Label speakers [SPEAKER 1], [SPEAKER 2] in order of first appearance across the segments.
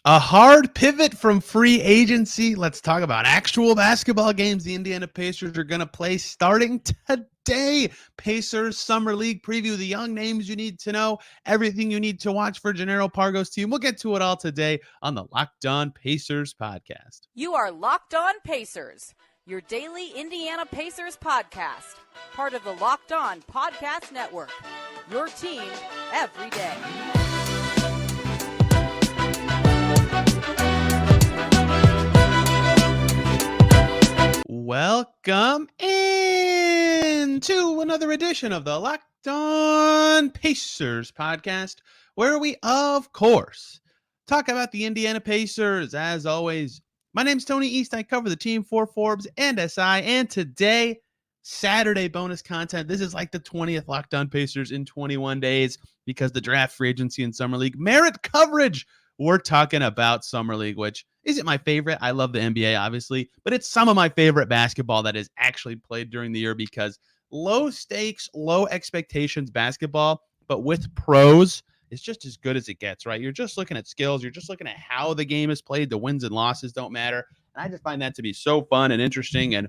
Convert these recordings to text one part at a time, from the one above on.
[SPEAKER 1] A hard pivot from free agency. Let's talk about actual basketball games the Indiana Pacers are going to play starting today. Pacers Summer League preview, the young names you need to know, everything you need to watch for Jannero Pargo's team. We'll get to it all today on the Locked On Pacers podcast.
[SPEAKER 2] You are Locked On Pacers, your daily Indiana Pacers podcast, part of the Locked On Podcast Network, your team every day.
[SPEAKER 1] Welcome in to another edition of the Locked On Pacers podcast, where we, of course, talk about the Indiana Pacers. As always, my name's Tony East. I cover the team for Forbes and SI, and today, Saturday bonus content. This is like the 20th Locked On Pacers in 21 days because the draft, free agency, and Summer League merit coverage. We're talking about Summer League, which isn't my favorite. I love the NBA, obviously, but it's some of my favorite basketball that is actually played during the year because low stakes, low expectations basketball, but with pros, is just as good as it gets, right? You're just looking at skills. You're just looking at how the game is played. The wins and losses don't matter. And I just find that to be so fun and interesting and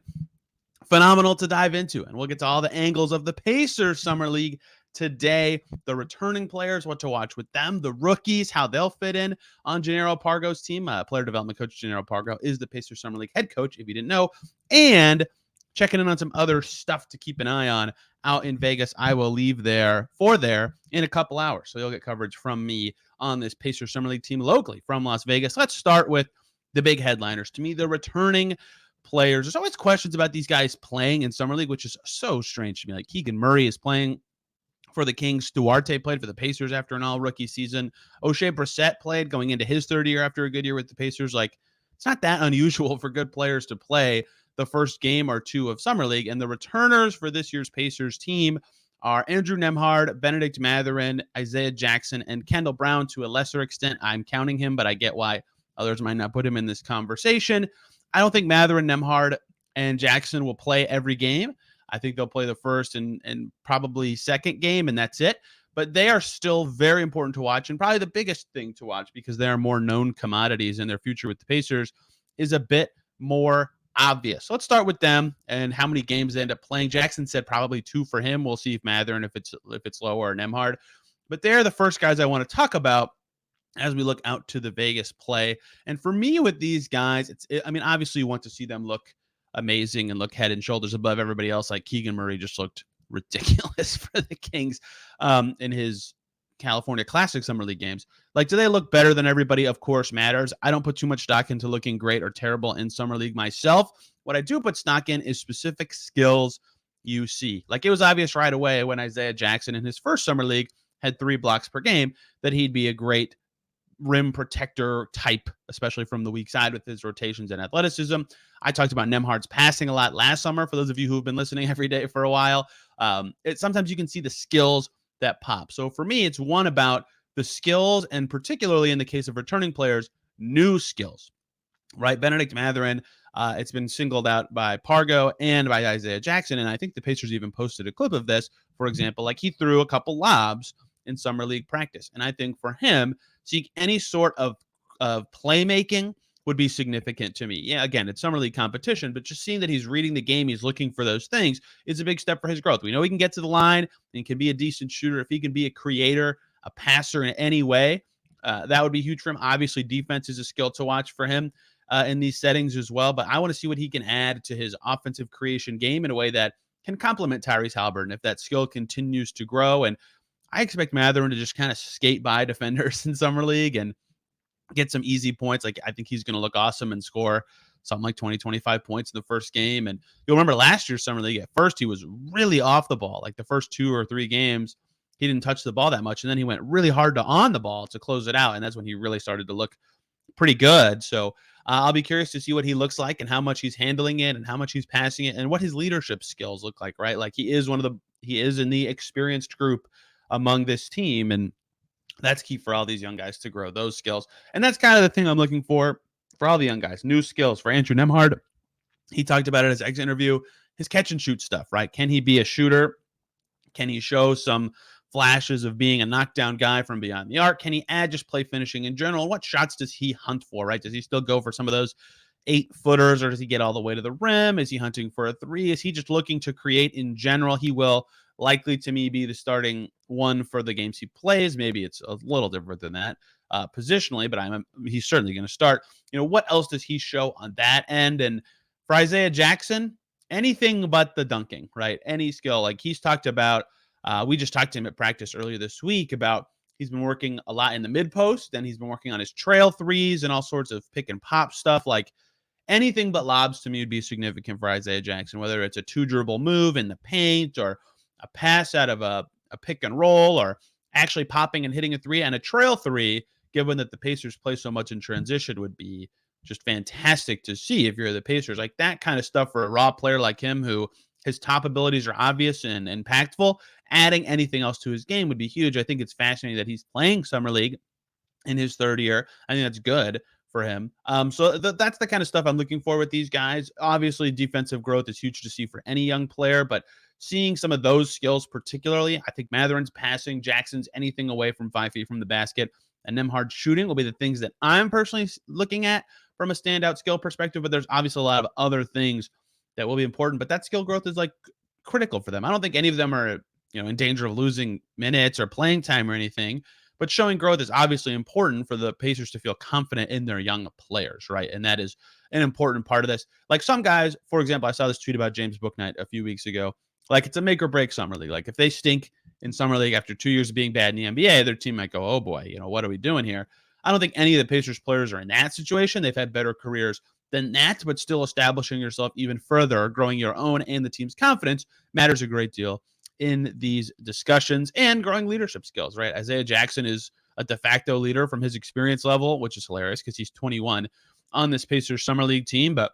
[SPEAKER 1] phenomenal to dive into. And we'll get to all the angles of the Pacers Summer League today, the returning players, what to watch with them, the rookies, how they'll fit in on Jannero Pargo's team. Player development coach Jannero Pargo is the Pacers Summer League head coach, if you didn't know, and checking in on some other stuff to keep an eye on out in Vegas. I will leave there in a couple hours, so you'll get coverage from me on this Pacers Summer League team locally from Las Vegas. Let's start with the big headliners. To me, the returning players. There's always questions about these guys playing in Summer League, which is so strange to me. Like Keegan Murray is playing for the Kings. Duarte played for the Pacers after an all-rookie season. O'Shea Brissett played going into his third year after a good year with the Pacers. Like, it's not that unusual for good players to play the first game or two of Summer League. And the returners for this year's Pacers team are Andrew Nembhard, Bennedict Mathurin, Isaiah Jackson, and Kendall Brown to a lesser extent. I'm counting him, but I get why others might not put him in this conversation. I don't think Mathurin, Nembhard, and Jackson will play every game. I think they'll play the first and probably second game, and that's it. But they are still very important to watch, and probably the biggest thing to watch because they are more known commodities, and their future with the Pacers is a bit more obvious. So let's start with them and how many games they end up playing. Jackson said probably 2 for him. We'll see if Mathurin, if it's lower, or Nembhard. But they're the first guys I want to talk about as we look out to the Vegas play. And for me with these guys, obviously you want to see them look amazing and look head and shoulders above everybody else. Like Keegan Murray just looked ridiculous for the Kings in his California Classic Summer League games. Like, do they look better than everybody? Of course matters. I don't put too much stock into looking great or terrible in Summer League myself. What I do put stock in is specific skills you see. Like, it was obvious right away when Isaiah Jackson in his first Summer League had 3 blocks per game that he'd be a great rim protector type, especially from the weak side with his rotations and athleticism. I talked about Nembhard's passing a lot last summer. For those of you who have been listening every day for a while, sometimes you can see the skills that pop. So for me, it's one about the skills, and particularly in the case of returning players, new skills, right? Bennedict Mathurin, it's been singled out by Pargo and by Isaiah Jackson, and I think the Pacers even posted a clip of this. For example, like he threw a couple lobs in Summer League practice, and I think for him, seeing any sort of playmaking would be significant to me. Yeah, again, it's Summer League competition, but just seeing that he's reading the game, he's looking for those things, is a big step for his growth. We know he can get to the line and can be a decent shooter. If he can be a creator, a passer in any way, that would be huge for him. Obviously, defense is a skill to watch for him in these settings as well, but I want to see what he can add to his offensive creation game in a way that can complement Tyrese Haliburton if that skill continues to grow. And I expect Mathurin to just kind of skate by defenders in Summer League and get some easy points. Like, I think he's going to look awesome and score something like 20, 25 points in the first game. And you'll remember last year's Summer League, at first he was really off the ball. Like the first 2 or 3 games, he didn't touch the ball that much. And then he went really hard to on the ball to close it out. And that's when he really started to look pretty good. So I'll be curious to see what he looks like and how much he's handling it and how much he's passing it and what his leadership skills look like, right? Like he is in the experienced group among this team, and that's key for all these young guys to grow those skills. And that's kind of the thing I'm looking for all the young guys. New skills for Andrew Nembhard. He talked about it in his exit interview, his catch and shoot stuff, right? Can he be a shooter? Can he show some flashes of being a knockdown guy from beyond the arc? Can he add just play finishing in general? What shots does he hunt for, right? Does he still go for some of those 8-footers, or does he get all the way to the rim? Is he hunting for a three? Is he just looking to create in general? He will likely, to me, be the starting one for the games he plays. Maybe it's a little different than that positionally, but he's certainly going to start. What else does he show on that end? And for Isaiah Jackson, anything but the dunking, right? Any skill. Like he's talked about, we just talked to him at practice earlier this week about he's been working a lot in the mid post, and he's been working on his trail threes and all sorts of pick and pop stuff. Like anything but lobs to me would be significant for Isaiah Jackson, whether it's a 2-dribble move in the paint or a pass out of a pick and roll, or actually popping and hitting a three, and a trail three, given that the Pacers play so much in transition, would be just fantastic to see if you're the Pacers. Like that kind of stuff for a raw player like him, who his top abilities are obvious and impactful, adding anything else to his game would be huge. I think it's fascinating that he's playing Summer League in his third year. I think that's good for him. So that's the kind of stuff I'm looking for with these guys. Obviously, defensive growth is huge to see for any young player, but seeing some of those skills particularly, I think Mathurin's passing, Jackson's anything away from 5 feet from the basket, and Nembhard's shooting will be the things that I'm personally looking at from a standout skill perspective, but there's obviously a lot of other things that will be important, but that skill growth is like critical for them. I don't think any of them are, in danger of losing minutes or playing time or anything, but showing growth is obviously important for the Pacers to feel confident in their young players, right? And that is an important part of this. Like some guys, for example, I saw this tweet about James Bouknight a few weeks ago. Like it's a make or break Summer League. Like if they stink in Summer League after 2 years of being bad in the NBA, their team might go, oh boy, what are we doing here? I don't think any of the Pacers players are in that situation. They've had better careers than that, but still establishing yourself even further, growing your own and the team's confidence matters a great deal in these discussions, and growing leadership skills, right? Isaiah Jackson is a de facto leader from his experience level, which is hilarious because he's 21 on this Pacers Summer League team, but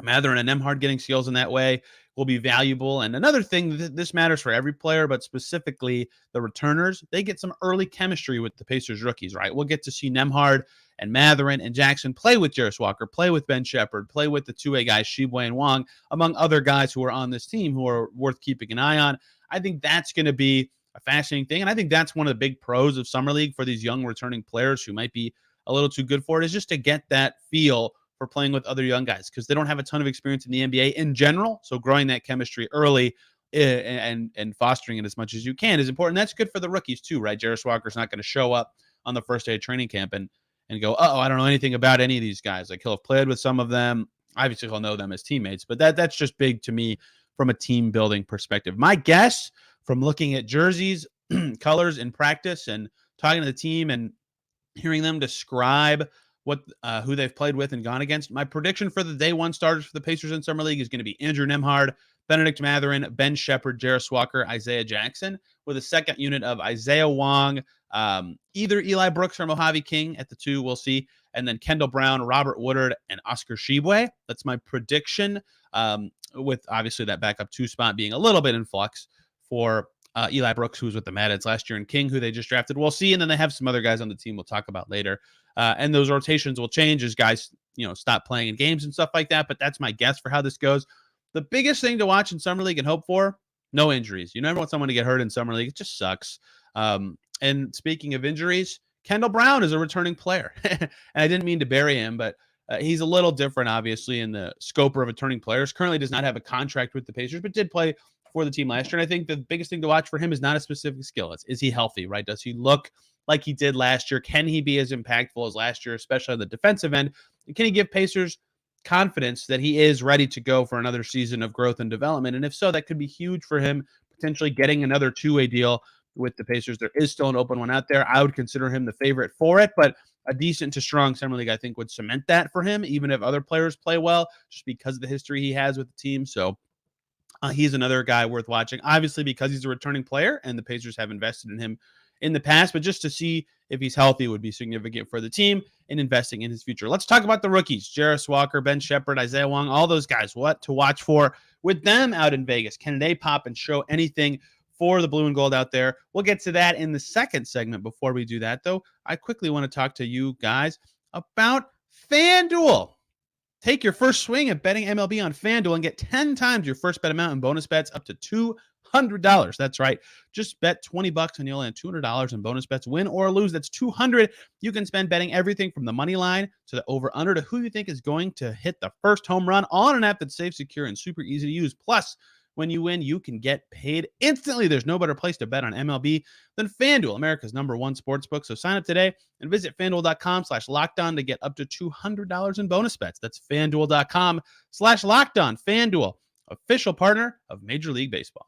[SPEAKER 1] Mathurin and Nembhard getting skills in that way will be valuable. And another thing, this matters for every player, but specifically the returners, they get some early chemistry with the Pacers rookies, right? We'll get to see Nembhard and Mathurin and Jackson play with Jarace Walker, play with Ben Sheppard, play with the two-way guys, Tshiebwe and Wong, among other guys who are on this team who are worth keeping an eye on. I think that's going to be a fascinating thing. And I think that's one of the big pros of Summer League for these young returning players who might be a little too good for it, is just to get that feel for playing with other young guys, because they don't have a ton of experience in the NBA in general. So growing that chemistry early and fostering it as much as you can is important. That's good for the rookies too, right? Jarace Walker's not going to show up on the first day of training camp and go, oh, I don't know anything about any of these guys. Like he'll have played with some of them. Obviously, he'll know them as teammates, but that's just big to me from a team building perspective. My guess from looking at jerseys, colors in practice and talking to the team and hearing them describe who they've played with and gone against, my prediction for the day one starters for the Pacers in Summer League is going to be Andrew Nembhard, Bennedict Mathurin, Ben Sheppard, Jarace Walker, Isaiah Jackson, with a second unit of Isaiah Wong, either Eli Brooks or Mojave King at the 2, we'll see, and then Kendall Brown, Robert Woodard, and Oscar Tshiebwe. That's my prediction, with obviously that backup 2 spot being a little bit in flux for Eli Brooks, who was with the Mad Heads last year, and King, who they just drafted. We'll see, and then they have some other guys on the team we'll talk about later. And those rotations will change as guys, stop playing in games and stuff like that. But that's my guess for how this goes. The biggest thing to watch in Summer League and hope for, no injuries. You never want someone to get hurt in Summer League. It just sucks. And speaking of injuries, Kendall Brown is a returning player. And I didn't mean to bury him, but he's a little different, obviously, in the scope of returning players. Currently does not have a contract with the Pacers, but did play for the team last year. And I think the biggest thing to watch for him is not a specific skill. Is he healthy, right? Does he look like he did last year? Can he be as impactful as last year, especially on the defensive end? And can he give Pacers confidence that he is ready to go for another season of growth and development? And if so, that could be huge for him, potentially getting another 2-way deal with the Pacers. There is still an open one out there. I would consider him the favorite for it, but a decent to strong Summer League, I think, would cement that for him, even if other players play well, just because of the history he has with the team. So he's another guy worth watching, obviously, because he's a returning player and the Pacers have invested in him in the past, but just to see if he's healthy would be significant for the team in investing in his future. Let's talk about the rookies, Jarace Walker, Ben Sheppard, Isaiah Wong, all those guys. What to watch for with them out in Vegas? Can they pop and show anything for the blue and gold out there? We'll get to that in the second segment. Before we do that, though, I quickly want to talk to you guys about FanDuel. Take your first swing at betting MLB on FanDuel and get 10 times your first bet amount in bonus bets up to $200. That's right. Just bet $20 and you'll land $200 in bonus bets. Win or lose, that's $200. You can spend betting everything from the money line to the over-under to who you think is going to hit the first home run on an app that's safe, secure, and super easy to use. Plus, when you win, you can get paid instantly. There's no better place to bet on MLB than FanDuel, America's #1 sportsbook. So sign up today and visit FanDuel.com/lockedon to get up to $200 in bonus bets. That's FanDuel.com/lockedon. FanDuel, official partner of Major League Baseball.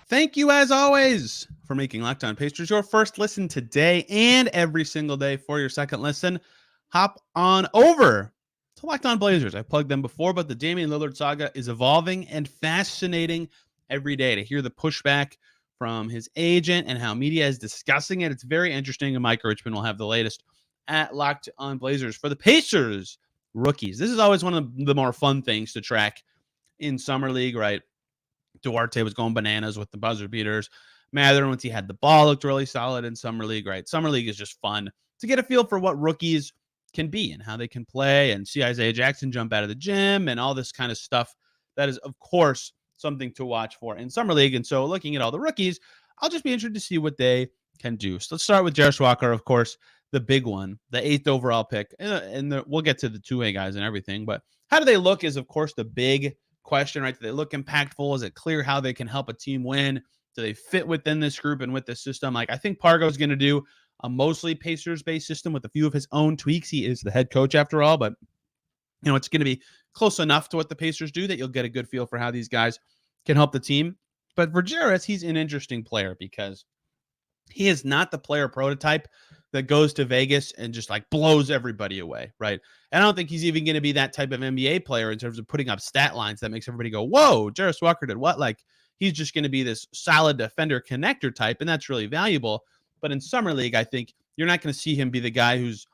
[SPEAKER 1] Thank you, as always, for making Locked On Pacers your first listen today and every single day. For your second listen, hop on over to Locked On Blazers. I plugged them before, but the Damian Lillard saga is evolving and fascinating every day. To hear the pushback from his agent and how media is discussing it, it's very interesting, and Mike Richmond will have the latest at Locked On Blazers. For the Pacers rookies, this is always one of the more fun things to track in Summer League, right? Duarte was going bananas with the buzzer beaters. Mathurin, once he had the ball, looked really solid in Summer League, right? Summer League is just fun to get a feel for what rookies can be and how they can play, and see Isaiah Jackson jump out of the gym and all this kind of stuff. That is, of course, something to watch for in Summer League. And so looking at all the rookies, I'll just be interested to see what they can do. So let's start with Jarace Walker, of course, the big one, the 8th overall pick. And we'll get to the 2A guys and everything. But how do they look is, of course, the big question, right? Do they look impactful? Is it clear how they can help a team win? Do they fit within this group and with this system? Like, I think Pargo's going to do a mostly Pacers-based system with a few of his own tweaks. He is the head coach after all, but it's going to be close enough to what the Pacers do that you'll get a good feel for how these guys can help the team. But for Jarace, he's an interesting player because he is not the player prototype that goes to Vegas and just like blows everybody away, right? And I don't think he's even going to be that type of NBA player in terms of putting up stat lines that makes everybody go, whoa, Jarace Walker did what? Like, he's just going to be this solid defender connector type, and that's really valuable. But in Summer League, I think you're not going to see him be the guy who's,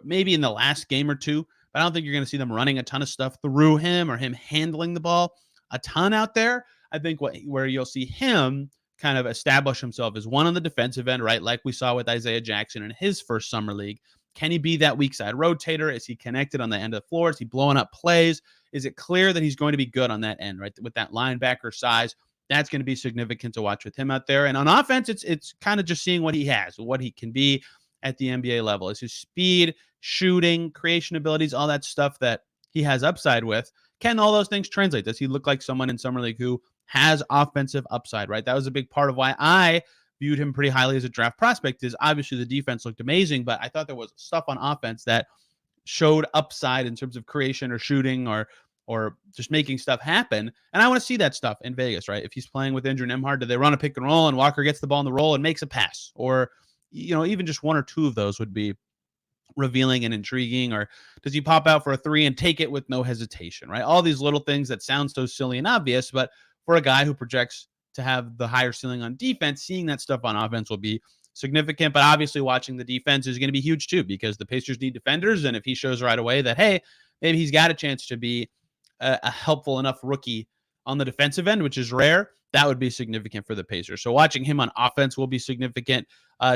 [SPEAKER 1] maybe in the last game or two, but I don't think you're going to see them running a ton of stuff through him or him handling the ball a ton out there. I think where you'll see him kind of establish himself is one on the defensive end, right? Like we saw with Isaiah Jackson in his first Summer League. Can he be that weak side rotator? Is he connected on the end of the floor? Is he blowing up plays? Is it clear that he's going to be good on that end, right? With that linebacker size, that's going to be significant to watch with him out there. And on offense, it's kind of just seeing what he has, what he can be at the NBA level. Is his speed, shooting, creation abilities, all that stuff that he has upside with. Can all those things translate? Does he look like someone in Summer League who has offensive upside, right? That was a big part of why I viewed him pretty highly as a draft prospect. Is obviously the defense looked amazing, but I thought there was stuff on offense that showed upside in terms of creation or shooting or just making stuff happen. And I want to see that stuff in Vegas, right? If he's playing with Andrew Nembhard, do they run a pick and roll and Walker gets the ball in the roll and makes a pass? Or, even just one or two of those would be revealing and intriguing. Or does he pop out for a 3 and take it with no hesitation, right? All these little things that sound so silly and obvious, but for a guy who projects to have the higher ceiling on defense, seeing that stuff on offense will be significant. But obviously watching the defense is going to be huge too, because the Pacers need defenders. And if he shows right away that, hey, maybe he's got a chance to be a helpful enough rookie on the defensive end, which is rare, that would be significant for the Pacers. So watching him on offense will be significant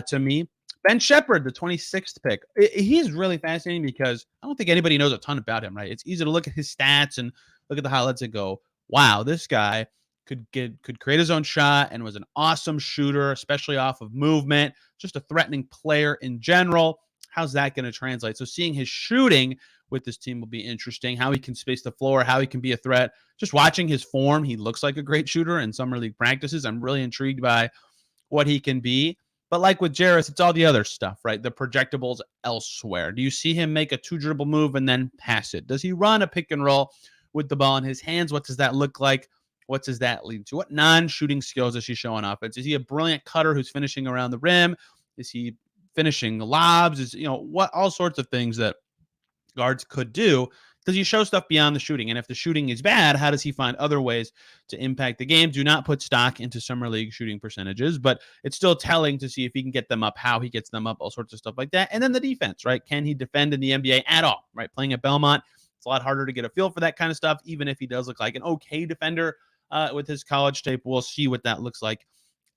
[SPEAKER 1] to me. Ben Sheppard, the 26th pick. He's really fascinating because I don't think anybody knows a ton about him, right? It's easy to look at his stats and look at the highlights and go, wow, this guy could create his own shot and was an awesome shooter, especially off of movement, just a threatening player in general. How's that going to translate? So seeing his shooting with this team will be interesting, how he can space the floor, how he can be a threat. Just watching his form, he looks like a great shooter in Summer League practices. I'm really intrigued by what he can be. But like with Jarace, it's all the other stuff, right? The projectables elsewhere. Do you see him make a 2-dribble move and then pass it? Does he run a pick and roll with the ball in his hands? What does that look like? What does that lead to? What non-shooting skills does he show on offense? Is he a brilliant cutter who's finishing around the rim? Is he finishing lobs? Is, what all sorts of things that guards could do? Does he show stuff beyond the shooting? And if the shooting is bad, how does he find other ways to impact the game? Do not put stock into Summer League shooting percentages, but it's still telling to see if he can get them up, how he gets them up, all sorts of stuff like that. And then the defense, right? Can he defend in the NBA at all, right? Playing at Belmont, it's a lot harder to get a feel for that kind of stuff, even if he does look like an okay defender with his college tape. We'll see what that looks like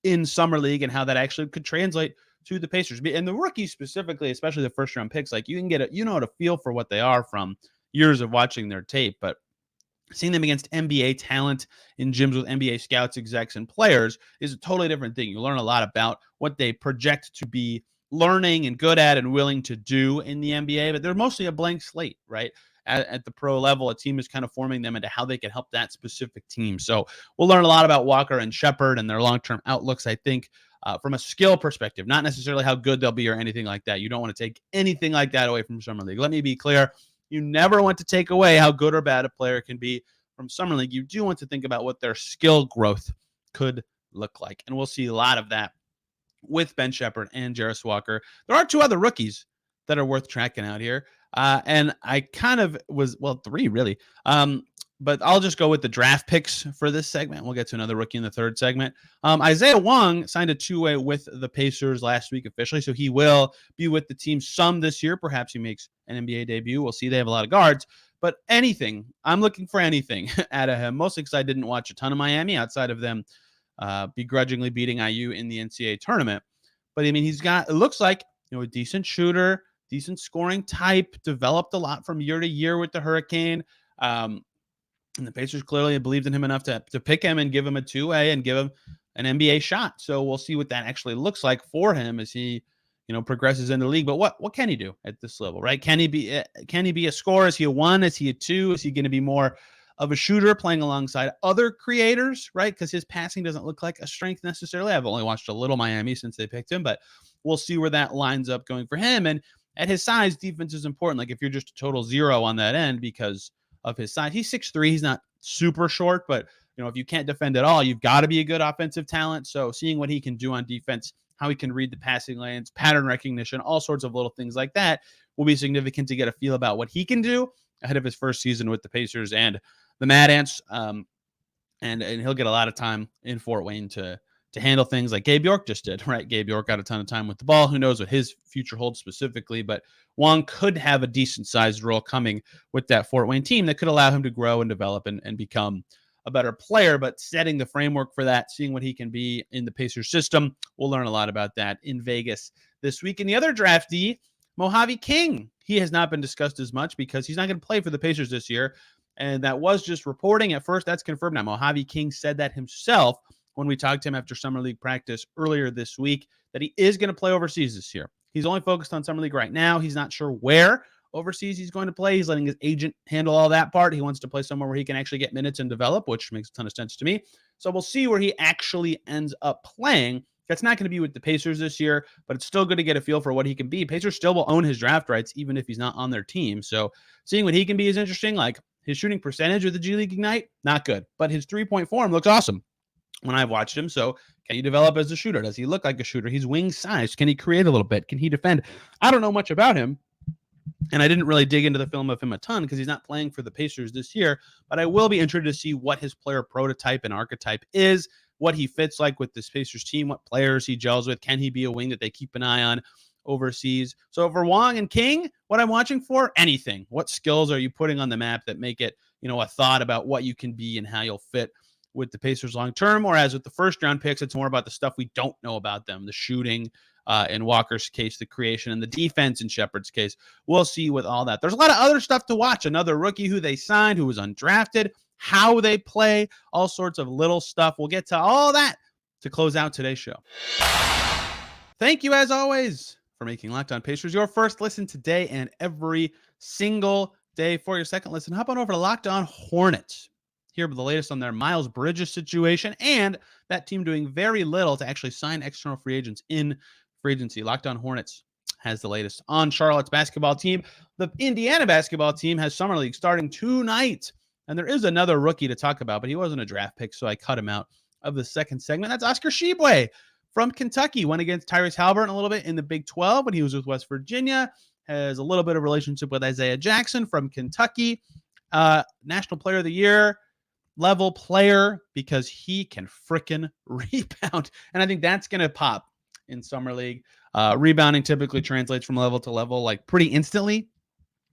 [SPEAKER 1] in Summer League and how that actually could translate to the Pacers. And the rookies specifically, especially the first round picks, like you can get a feel for what they are from years of watching their tape. But seeing them against NBA talent in gyms with NBA scouts, execs, and players is a totally different thing. You learn a lot about what they project to be learning and good at and willing to do in the NBA, but they're mostly a blank slate, right? At the pro level, a team is kind of forming them into how they can help that specific team. So we'll learn a lot about Walker and Sheppard and their long-term outlooks, I think, from a skill perspective, not necessarily how good they'll be or anything like that. You don't want to take anything like that away from Summer League. Let me be clear. You never want to take away how good or bad a player can be from Summer League. You do want to think about what their skill growth could look like. And we'll see a lot of that with Ben Sheppard and Jarace Walker. There are two other rookies that are worth tracking out here. And I kind of was, well, three really. But I'll just go with the draft picks for this segment. We'll get to another rookie in the third segment. Isaiah Wong signed a two-way with the Pacers last week officially, so he will be with the team some this year. Perhaps he makes an NBA debut. We'll see. They have a lot of guards. But anything, I'm looking for anything out of him, mostly because I didn't watch a ton of Miami outside of them begrudgingly beating IU in the NCAA tournament. But, I mean, he's got, it looks like, a decent shooter, decent scoring type, developed a lot from year to year with the Hurricane. And the Pacers clearly believed in him enough to pick him and give him a two-way and give him an NBA shot. So we'll see what that actually looks like for him as he, progresses in the league. But what can he do at this level, right? Can he be a scorer? Is he a 1? Is he a 2? Is he going to be more of a shooter playing alongside other creators, right? Because his passing doesn't look like a strength necessarily. I've only watched a little Miami since they picked him, but we'll see where that lines up going for him. And at his size, defense is important. Like if you're just a total 0 on that end because of his size. He's 6'3". He's not super short, but if you can't defend at all, you've got to be a good offensive talent. So seeing what he can do on defense, how he can read the passing lanes, pattern recognition, all sorts of little things like that will be significant to get a feel about what he can do ahead of his first season with the Pacers and the Mad Ants. And he'll get a lot of time in Fort Wayne to handle things like Gabe York just did, right? Gabe York got a ton of time with the ball. Who knows what his future holds specifically, but Wong could have a decent-sized role coming with that Fort Wayne team that could allow him to grow and develop and become a better player, but setting the framework for that, seeing what he can be in the Pacers system. We'll learn a lot about that in Vegas this week. And the other draftee, Mojave King. He has not been discussed as much because he's not going to play for the Pacers this year. And that was just reporting at first. That's confirmed now. Mojave King said that himself when we talked to him after Summer League practice earlier this week, that he is going to play overseas this year. He's only focused on Summer League right now. He's not sure where overseas he's going to play. He's letting his agent handle all that part. He wants to play somewhere where he can actually get minutes and develop, which makes a ton of sense to me. So we'll see where he actually ends up playing. That's not going to be with the Pacers this year, but it's still good to get a feel for what he can be. Pacers still will own his draft rights, even if he's not on their team. So seeing what he can be is interesting. Like his shooting percentage with the G League Ignite, not good, but his three-point form looks awesome when I've watched him. So can you develop as a shooter? Does he look like a shooter? He's wing size. Can he create a little bit? Can he defend? I don't know much about him. And I didn't really dig into the film of him a ton because he's not playing for the Pacers this year, but I will be interested to see what his player prototype and archetype is, what he fits like with this Pacers team, what players he gels with. Can he be a wing that they keep an eye on overseas? So for Wong and King, what I'm watching for, anything. What skills are you putting on the map that make it, a thought about what you can be and how you'll fit with the Pacers long term? Whereas with the first round picks, it's more about the stuff we don't know about them, the shooting, in Walker's case, the creation, and the defense in Sheppard's case. We'll see with all that. There's a lot of other stuff to watch. Another rookie who they signed, who was undrafted, how they play, all sorts of little stuff. We'll get to all that to close out today's show. Thank you, as always, for making Locked On Pacers your first listen today and every single day. For your second listen, hop on over to Locked On Hornets. Here with the latest on their Miles Bridges situation and that team doing very little to actually sign external free agents in free agency. Locked On Hornets has the latest on Charlotte's basketball team. The Indiana basketball team has Summer League starting tonight. And there is another rookie to talk about, but he wasn't a draft pick, so I cut him out of the second segment. That's Oscar Tshiebwe from Kentucky. Went against Tyrese Haliburton a little bit in the Big 12 when he was with West Virginia. Has a little bit of relationship with Isaiah Jackson from Kentucky. National Player of the Year level player because he can frickin' rebound. And I think that's going to pop in Summer League. Rebounding typically translates from level to level like pretty instantly.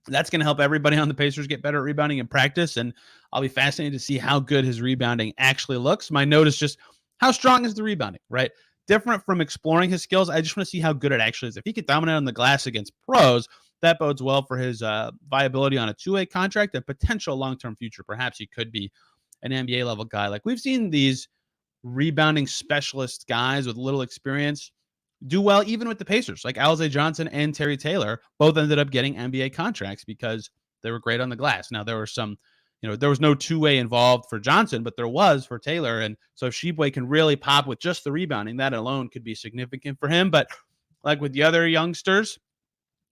[SPEAKER 1] That's going to help everybody on the Pacers get better at rebounding in practice, and I'll be fascinated to see how good his rebounding actually looks. My note is just how strong is the rebounding, right? Different from exploring his skills. I just want to see how good it actually is. If he could dominate on the glass against pros, that bodes well for his viability on a two-way contract and potential long-term future. Perhaps he could be an NBA level guy. Like we've seen these rebounding specialist guys with little experience do well even with the Pacers, like Alize Johnson and Terry Taylor both ended up getting NBA contracts because they were great on the glass. Now there were some, there was no two-way involved for Johnson, but there was for Taylor. And so if Sheboy can really pop with just the rebounding, that alone could be significant for him. But like with the other youngsters,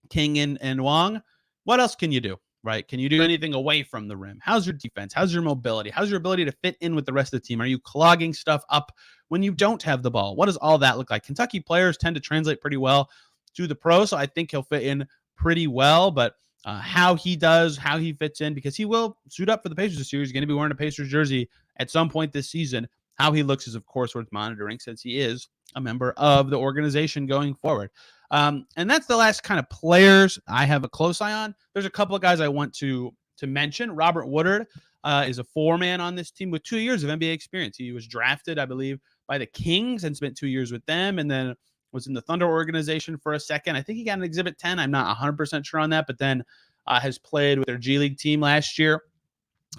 [SPEAKER 1] King and Wong, what else can you do? Right? Can you do anything away from the rim? How's your defense? How's your mobility? How's your ability to fit in with the rest of the team? Are you clogging stuff up when you don't have the ball? What does all that look like? Kentucky players tend to translate pretty well to the pro, so I think he'll fit in pretty well. But how he does, how he fits in, because he will suit up for the Pacers this year. He's going to be wearing a Pacers jersey at some point this season. How he looks is, of course, worth monitoring since he is a member of the organization going forward. And that's the last kind of players I have a close eye on. There's a couple of guys I want to mention. Robert Woodard is a four-man on this team with 2 years of NBA experience. He was drafted, I believe, by the Kings and spent 2 years with them, and then was in the Thunder organization for a second. I think he got an Exhibit 10. I'm not 100% sure on that, but then has played with their G League team last year.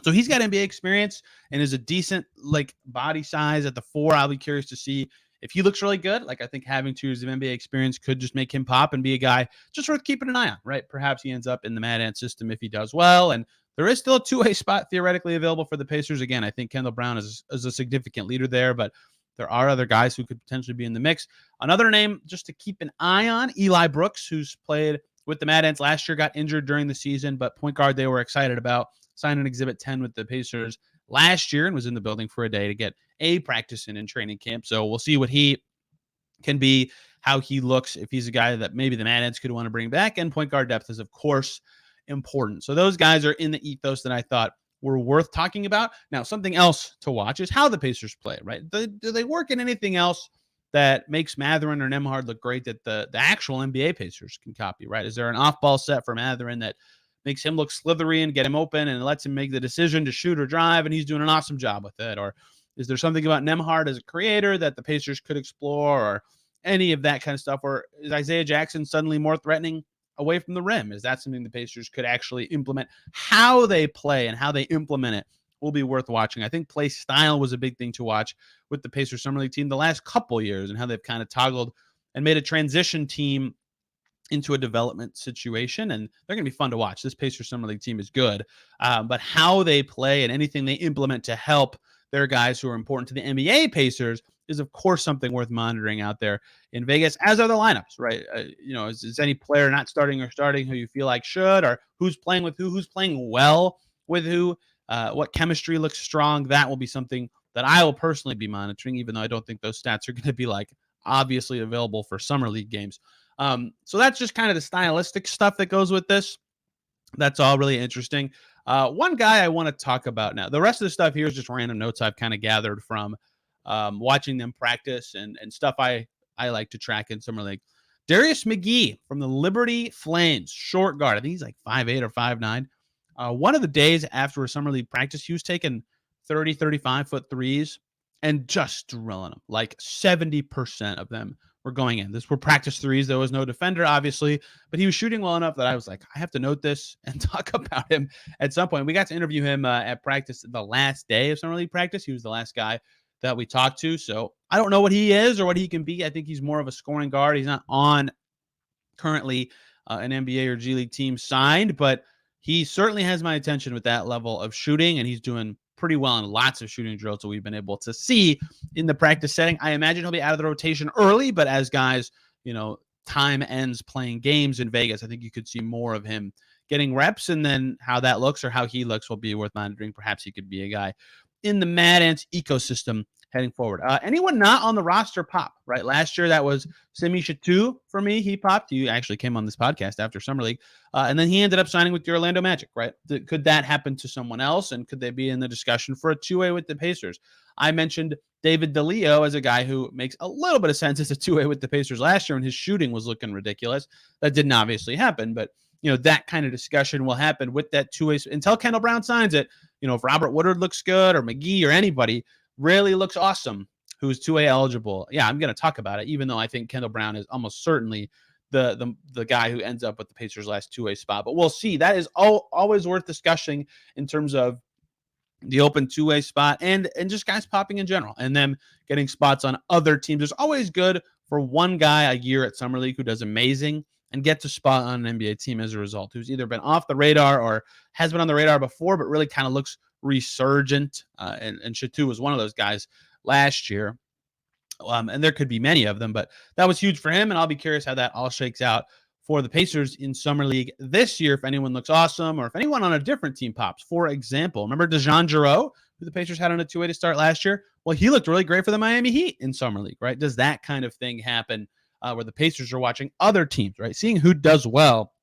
[SPEAKER 1] So he's got NBA experience and is a decent body size at the four. I'll be curious to see if he looks really good. I think having 2 years of NBA experience could just make him pop and be a guy just worth keeping an eye on, right? Perhaps he ends up in the Mad Ant system if he does well. And there is still a two-way spot theoretically available for the Pacers. Again, I think Kendall Brown is a significant leader there, but there are other guys who could potentially be in the mix. Another name just to keep an eye on, Eli Brooks, who's played with the Mad Ants last year, got injured during the season, but point guard they were excited about, signed an Exhibit 10 with the Pacers last year and was in the building for a day to get a practice in training camp. So we'll see what he can be, how he looks, if he's a guy that maybe the Mad Ants could want to bring back. And point guard depth is, of course, important. So those guys are in the ethos that I thought were worth talking about. Now, something else to watch is how the Pacers play, right? Do they work in anything else that makes Mathurin or Nembhard look great that the actual NBA Pacers can copy, right? Is there an off-ball set for Mathurin that makes him look slithery and get him open and lets him make the decision to shoot or drive, and he's doing an awesome job with it? Or is there something about Nembhard as a creator that the Pacers could explore, or any of that kind of stuff? Or is Isaiah Jackson suddenly more threatening away from the rim? Is that something the Pacers could actually implement? How they play and how they implement it will be worth watching. I think play style was a big thing to watch with the Pacers Summer League team the last couple years, and how they've kind of toggled and made a transition team into a development situation, and they're going to be fun to watch. This Pacers Summer League team is good, but how they play and anything they implement to help their guys who are important to the NBA Pacers is, of course, something worth monitoring out there in Vegas, as are the lineups, right? Is any player not starting or starting who you feel like should, or who's playing with who's playing well with who, what chemistry looks strong? That will be something that I will personally be monitoring, even though I don't think those stats are going to be obviously available for Summer League games. So that's just kind of the stylistic stuff that goes with this. That's all really interesting. One guy I want to talk about now. The rest of the stuff here is just random notes I've kind of gathered from watching them practice and stuff I like to track in Summer League. Darius McGee from the Liberty Flames, short guard. I think he's 5'8" or 5'9". One of the days after a Summer League practice, he was taking 30, 35-foot threes and just drilling them. 70% of them were going in. This were practice threes. There was no defender, obviously, but he was shooting well enough that I was I have to note this and talk about him at some point. We got to interview him at practice the last day of Summer League practice. He was the last guy that we talked to. So I don't know what he is or what he can be. I think he's more of a scoring guard. He's not on currently an NBA or G League team signed, but he certainly has my attention with that level of shooting, and he's doing pretty well in lots of shooting drills that we've been able to see in the practice setting. I imagine he'll be out of the rotation early, but as guys, time ends playing games in Vegas, I think you could see more of him getting reps, and then how that looks or how he looks will be worth monitoring. Perhaps he could be a guy in the Mad Ants ecosystem heading forward. Anyone not on the roster pop, right? Last year, that was Simi Shatu for me. He popped. He actually came on this podcast after Summer League. And then he ended up signing with the Orlando Magic, right? Could that happen to someone else? And could they be in the discussion for a two-way with the Pacers? I mentioned David DeLeo as a guy who makes a little bit of sense as a two-way with the Pacers last year, and his shooting was looking ridiculous. That didn't obviously happen, but that kind of discussion will happen with that two-way until Kendall Brown signs it. If Robert Woodard looks good, or McGee, or anybody really looks awesome who's two-way eligible, yeah, I'm going to talk about it, even though I think Kendall Brown is almost certainly the guy who ends up with the Pacers' last two-way spot. But we'll see. That is always worth discussing in terms of the open two-way spot and just guys popping in general and them getting spots on other teams. It's always good for one guy a year at Summer League who does amazing and gets a spot on an NBA team as a result, who's either been off the radar or has been on the radar before, but really kind of looks resurgent. And Shatu was one of those guys last year. And there could be many of them, but that was huge for him. And I'll be curious how that all shakes out for the Pacers in Summer League this year, if anyone looks awesome or if anyone on a different team pops. For example, remember DeJon Jarreau, who the Pacers had on a two-way to start last year? Well, he looked really great for the Miami Heat in Summer League, right? Does that kind of thing happen where the Pacers are watching other teams, right? Seeing who does well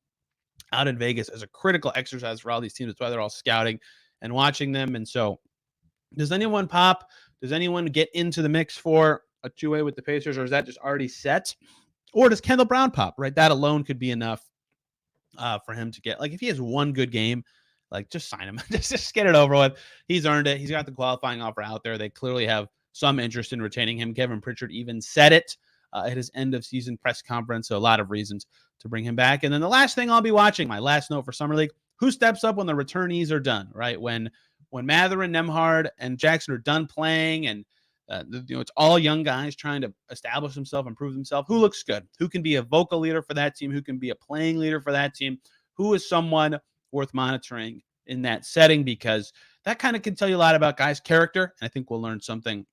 [SPEAKER 1] out in Vegas is a critical exercise for all these teams. That's why they're all scouting and watching them. And so does anyone pop? Does anyone get into the mix for a two-way with the Pacers, or is that just already set? Or does Kendall Brown pop, right? That alone could be enough for him to get, like, if he has one good game, like, just sign him. just get it over with. He's earned it. He's got the qualifying offer out there. They clearly have some interest in retaining him. Kevin Pritchard even said it at his end-of-season press conference, so a lot of reasons to bring him back. And then the last thing I'll be watching, my last note for Summer League, who steps up when the returnees are done, right? When Mathurin, Nembhard, and Jackson are done playing and it's all young guys trying to establish themselves, improve themselves. Who looks good? Who can be a vocal leader for that team? Who can be a playing leader for that team? Who is someone worth monitoring in that setting? Because that kind of can tell you a lot about guys' character. And I think we'll learn something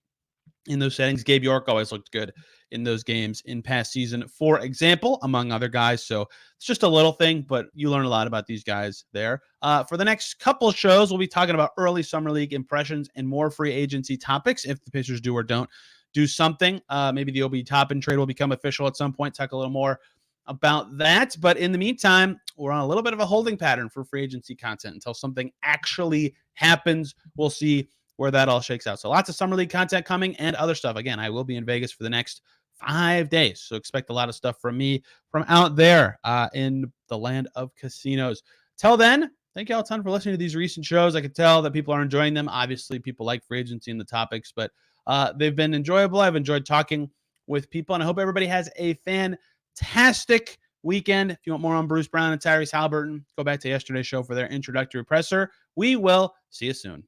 [SPEAKER 1] in those settings. Gabe York always looked good in those games in past season, for example, among other guys. So it's just a little thing, but you learn a lot about these guys there. For the next couple shows, we'll be talking about early Summer League impressions and more free agency topics if the Pacers do or don't do something. Maybe the Obi Toppin trade will become official at some point. Talk a little more about that. But in the meantime, we're on a little bit of a holding pattern for free agency content until something actually happens. We'll see where that all shakes out. So lots of Summer League content coming and other stuff. Again, I will be in Vegas for the next 5 days. So expect a lot of stuff from me from out there in the land of casinos. Till then, thank you all a ton for listening to these recent shows. I can tell that people are enjoying them. Obviously, people like free agency and the topics, but they've been enjoyable. I've enjoyed talking with people, and I hope everybody has a fantastic weekend. If you want more on Bruce Brown and Tyrese Haliburton, go back to yesterday's show for their introductory presser. We will see you soon.